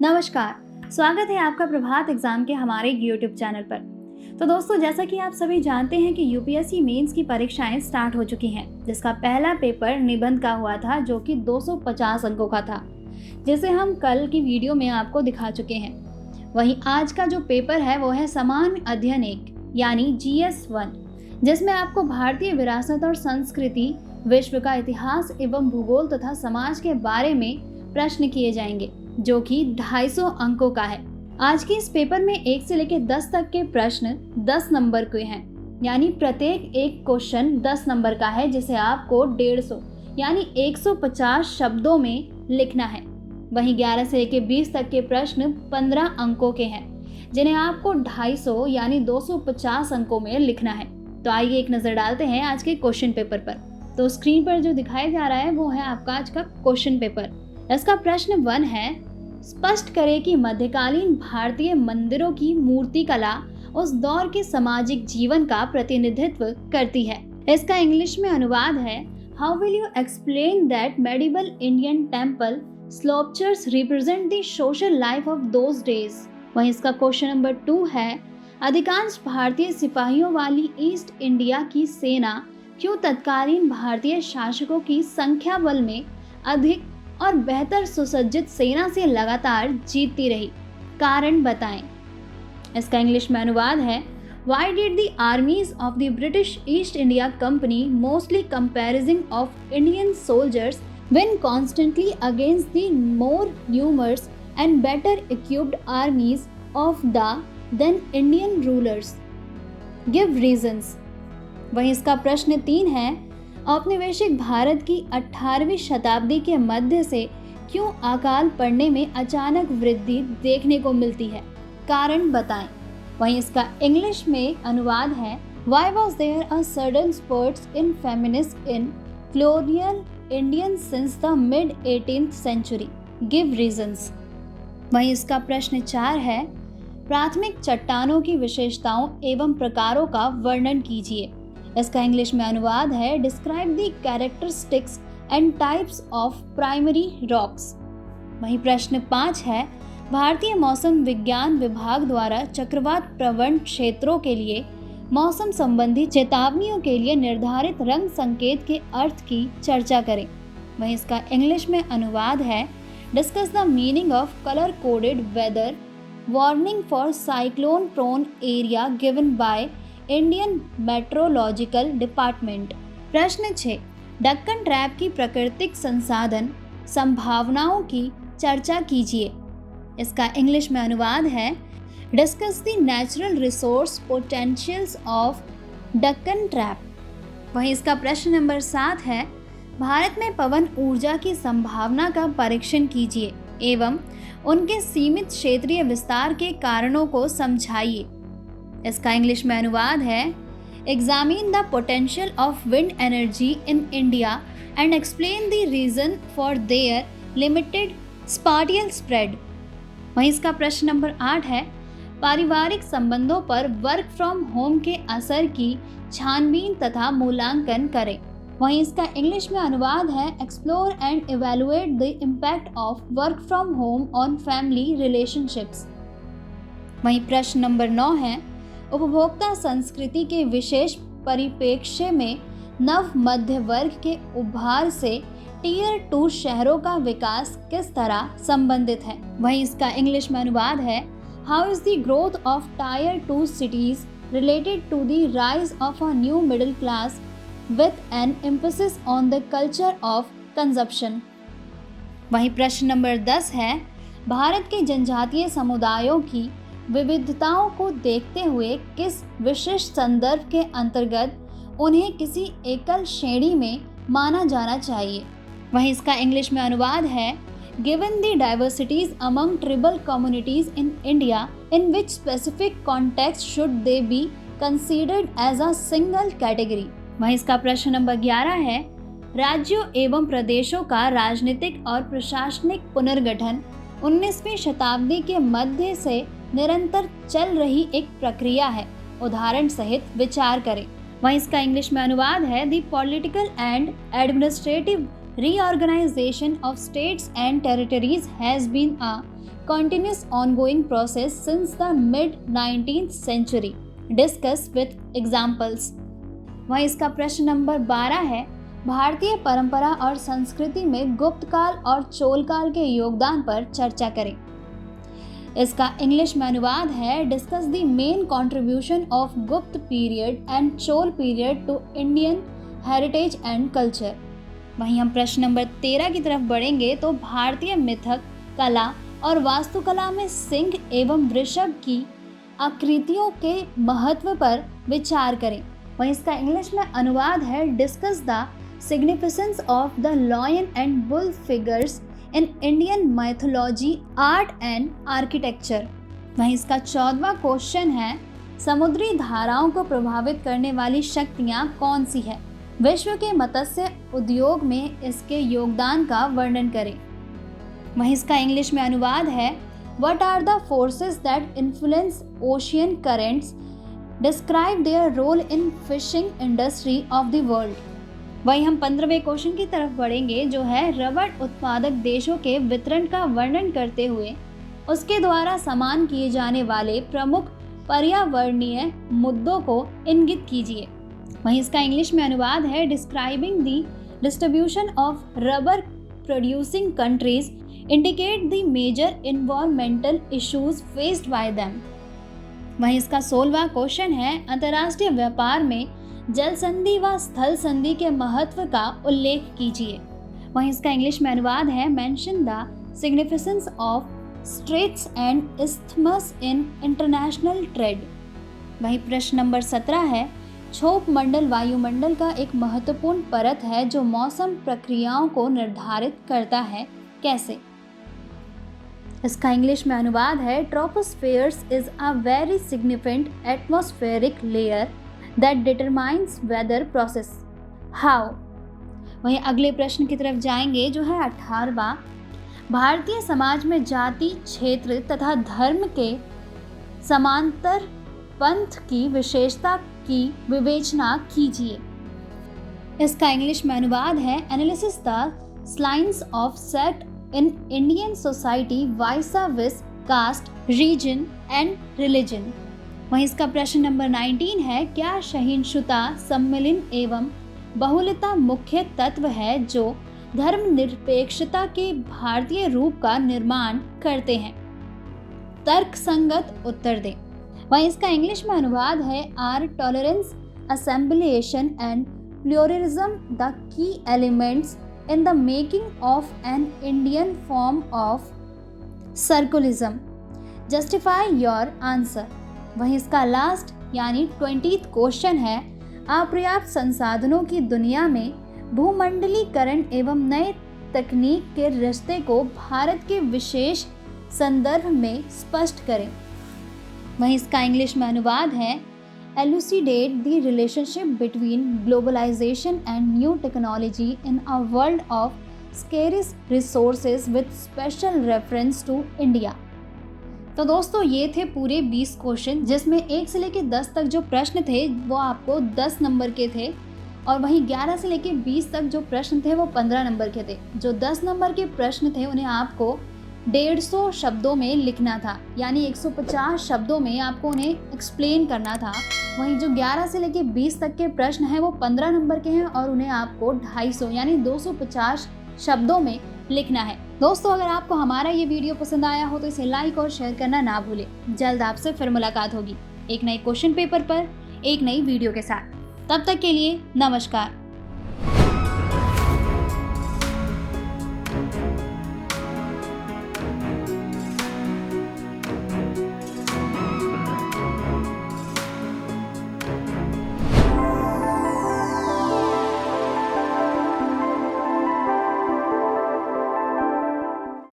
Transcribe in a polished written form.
नमस्कार, स्वागत है आपका प्रभात एग्जाम के हमारे YouTube चैनल पर। तो दोस्तों, जैसा कि आप सभी जानते हैं कि यूपीएससी मेंस की परीक्षाएं स्टार्ट हो चुकी हैं, जिसका पहला पेपर निबंध का हुआ था जो कि 250 अंकों का था, जिसे हम कल की वीडियो में आपको दिखा चुके हैं। वहीं आज का जो पेपर है वो है सामान्य अध्ययन 1 यानी GS1, जिसमें आपको भारतीय विरासत और संस्कृति, विश्व का इतिहास एवं भूगोल तथा समाज के बारे में प्रश्न किए जाएंगे, जो कि 250 अंकों का है। आज के इस पेपर में 1 से लेकर 10 तक के प्रश्न 10 नंबर के हैं, यानी प्रत्येक एक क्वेश्चन 10 नंबर का है, जिसे आपको 150 यानी 150 शब्दों में लिखना है। वहीं 11 से लेकर 20 तक के प्रश्न 15 अंकों के हैं, जिन्हें आपको 250 यानी 250 अंकों में लिखना है। तो आइए एक नज़र डालते हैं आज के क्वेश्चन पेपर पर। तो स्क्रीन पर जो दिखाया जा रहा है वो है आपका आज का क्वेश्चन पेपर। इसका प्रश्न 1 है, स्पष्ट करें कि मध्यकालीन भारतीय मंदिरों की मूर्ति कला उस दौर के सामाजिक जीवन का प्रतिनिधित्व करती है। इसका इंग्लिश में अनुवाद है, how will you explain that medieval Indian temple sculptures represent the social life of those days. वहीं इसका क्वेश्चन नंबर 2 है, अधिकांश भारतीय सिपाहियों वाली ईस्ट इंडिया की सेना क्यों तत्कालीन भारतीय शासकों की संख्या बल में अधिक और बेहतर सुसज्जित सेना से लगातार जीतती रही, कारण बताएं। इसका इंग्लिश में अनुवाद है, Why did the armies of the British East India Company mostly comprising of Indian soldiers win constantly against the more numerous and better equipped armies of the then Indian rulers? Give reasons. वहीं इसका प्रश्न 3 है, औपनिवेशिक भारत की 18वीं शताब्दी के मध्य से क्यों अकाल पड़ने में अचानक वृद्धि देखने को मिलती है, कारण बताएं। वहीं इसका इंग्लिश में अनुवाद है, Why was there a sudden spurt in feminism in colonial Indian since the mid 18th century? Give reasons. वहीं इसका प्रश्न 4 है, प्राथमिक चट्टानों की विशेषताओं एवं प्रकारों का वर्णन कीजिए। इसका इंग्लिश में अनुवाद है, describe the characteristics and types of primary rocks. वहीं प्रश्न 5 है, भारतीय मौसम विज्ञान विभाग द्वारा चक्रवात प्रवण क्षेत्रों के लिए मौसम संबंधी चेतावनियों के लिए निर्धारित रंग संकेत के अर्थ की चर्चा करें। वहीं इसका इंग्लिश में अनुवाद है, discuss the meaning of colour coded weather warning for cyclone prone area given by Indian meteorological department. प्रश्न 6, दक्कन ट्रैप की प्राकृतिक संसाधन संभावनाओं की चर्चा कीजिए। इसका इंग्लिश में अनुवाद है, discuss the natural resource potentials of Deccan trap. वहीं इसका प्रश्न नंबर 7 है, भारत में पवन ऊर्जा की संभावना का परीक्षण कीजिए एवं उनके सीमित क्षेत्रीय विस्तार के कारणों को समझाइए। इसका इंग्लिश में अनुवाद है, examine the potential of wind energy in India and explain the reason for their limited spatial spread. वहीं इसका प्रश्न नंबर 8 है, पारिवारिक संबंधों पर वर्क फ्रॉम होम के असर की छानबीन तथा मूल्यांकन करें। वहीं इसका इंग्लिश में अनुवाद है, explore and evaluate the impact of work from home on family relationships. वहीं प्रश्न नंबर 9 है, उपभोक्ता संस्कृति के विशेष परिप्रेक्ष्य में नव मध्य वर्ग के उभार से टीयर 2 शहरों का विकास किस तरह संबंधित है। वहीं इसका इंग्लिश में अनुवाद है, how is the growth of tier 2 cities related to the rise of a new middle class with an emphasis on the culture of consumption. वहीं प्रश्न नंबर 10 है, भारत के जनजातीय समुदायों की विविधताओं को देखते हुए किस विशिष्ट संदर्भ के अंतर्गत उन्हें किसी एकल श्रेणी में माना जाना चाहिए। वहीं इसका इंग्लिश में अनुवाद है, given the diversities among tribal communities in India in which specific context should they be considered as a single category. वहीं इसका प्रश्न नंबर 11 है, राज्यों एवं प्रदेशों का राजनीतिक और प्रशासनिक पुनर्गठन 19वीं शताब्दी के मध्य से निरंतर चल रही एक प्रक्रिया है, उदाहरण सहित विचार करें। वहीं इसका इंग्लिश में अनुवाद है, the political and administrative reorganization of states and territories has been a continuous ongoing process since the mid-19th century. Discuss with examples. वहीं इसका प्रश्न नंबर 12 है, भारतीय परंपरा और संस्कृति में गुप्त काल और चोल काल के योगदान पर चर्चा करें। इसका इंग्लिश में अनुवाद है, discuss the main contribution of Gupta period and Chola period to Indian heritage and culture. वहीं हम प्रश्न नंबर 13 की तरफ बढ़ेंगे तो भारतीय मिथक कला और वास्तुकला में सिंह एवं वृषभ की आकृतियों के महत्व पर विचार करें। वहीं इसका इंग्लिश में अनुवाद है, discuss the significance of the lion and bull figures in Indian mythology, art and architecture. वहीं इसका 14वां क्वेश्चन है, समुद्री धाराओं को प्रभावित करने वाली शक्तियाँ कौन सी है? विश्व के मत्स्य उद्योग में इसके योगदान का वर्णन करें। वहीं इसका इंग्लिश में अनुवाद है, what are the forces that influence ocean currents, describe their role in fishing industry of the world. वहीं हम 15वें क्वेश्चन की तरफ बढ़ेंगे जो है, रबड़ उत्पादक देशों के वितरण का वर्णन करते हुए उसके द्वारा समान किए जाने वाले प्रमुख पर्यावरणीय मुद्दों को इंगित कीजिए। वहीं इसका इंग्लिश में अनुवाद है, describing the distribution of rubber producing countries, indicate the major environmental issues faced by them. वहीं इसका 16वां क्वेश्चन है, अंतर्राष्ट्रीय व्यापार में जल संधि व स्थल संधि के महत्व का उल्लेख कीजिए। वहीं इसका इंग्लिश में अनुवाद है, mention the significance of straits and isthmus in international trade. वहीं प्रश्न नंबर 17 है, क्षोभ मंडल वायुमंडल का एक महत्वपूर्ण परत है जो मौसम प्रक्रियाओं को निर्धारित करता है, कैसे? इसका इंग्लिश में अनुवाद है, tropospheres is a very significant atmospheric layer that determines weather process, how? वहीं अगले प्रश्न की तरफ जाएंगे जो है 18वां, भारतीय समाज में जाति, क्षेत्र तथा धर्म के समांतर पंथ की विशेषता की विवेचना कीजिए। इसका इंग्लिश में अनुवाद है, analysis the salience of sect in Indian society vis-a-vis caste, reason and religion. वहीं इसका प्रश्न नंबर 19 है, क्या सहिष्णुता, सम्मिलन एवं बहुलता मुख्य तत्व है जो धर्मनिरपेक्षता के भारतीय रूप का निर्माण करते हैं? तर्कसंगत उत्तर दें। वहीं इसका इंग्लिश में अनुवाद है, are tolerance, assimilation and pluralism the key elements in the making of an Indian form of secularism, justify your answer. वहीं इसका लास्ट यानी 20th क्वेश्चन है, अपर्याप्त संसाधनों की दुनिया में भूमंडलीकरण एवं नए तकनीक के रिश्ते को भारत के विशेष संदर्भ में स्पष्ट करें। वहीं इसका इंग्लिश में अनुवाद है, elucidate the relationship between globalization and new technology in a world of scarce resources with special reference to India। तो दोस्तों ये थे पूरे 20 क्वेश्चन जिसमें 1 से लेकर 10 तक जो प्रश्न थे वो आपको 10 नंबर के थे और वहीं 11 से लेकर 20 तक जो प्रश्न थे वो 15 नंबर के थे। जो 10 नंबर के प्रश्न थे उन्हें आपको 150 शब्दों में लिखना था, यानी 150 शब्दों में आपको उन्हें एक्सप्लेन करना था। वहीं जो 11 से लेकर 20 तक के प्रश्न हैं वो 15 नंबर के हैं और उन्हें आपको 250 यानी 250 शब्दों में लिखना है। दोस्तों अगर आपको हमारा ये वीडियो पसंद आया हो तो इसे लाइक और शेयर करना ना भूलें। जल्द आपसे फिर मुलाकात होगी एक नए क्वेश्चन पेपर पर एक नई वीडियो के साथ। तब तक के लिए नमस्कार।